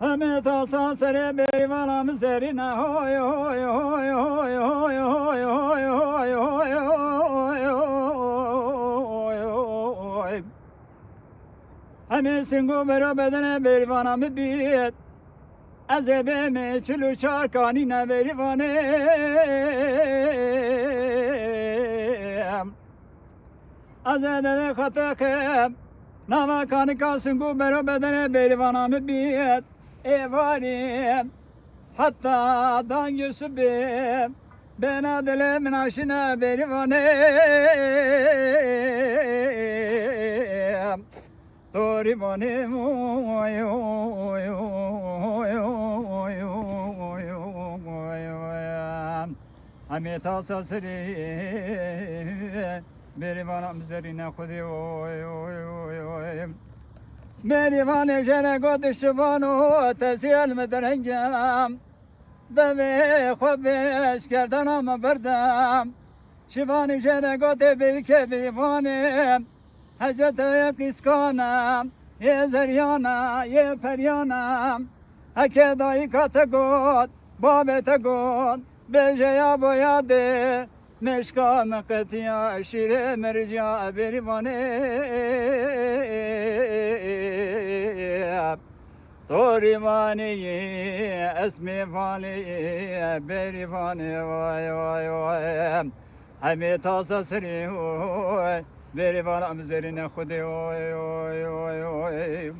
Ahmet Hasan sere beyvanam zerine hoy hoy hoy hoy hoy hoy hoy hoy hoy hoy hoy. Hemesin gubero bedene beyvanam bit. Azebeme çulu şarkanine beyvanem. Azedele hatekem. Nama kanikasın gubero bedene beyvanam bit. Evarim hatta dan Yusuf'im ben adelemin aşına berivanem Torivanem oy oy oy oy oy oy Ahmet Asasri berivanam zerine kudi oy oy oy oy Merivane jene godi şivano tesiyel medrengam Deve khobes kerdan ama berdam Şivani jene godi bike bivanem Hecete kiskanam Ye zeryana ye peryanam Heke dahi kate god Babete god Bejeya boyade Meşka meketiya şire merciya berivane Torivani esmi vani berivane vay vay vay Hamit asasri oy berivanam zerine khudi oy oy oy oy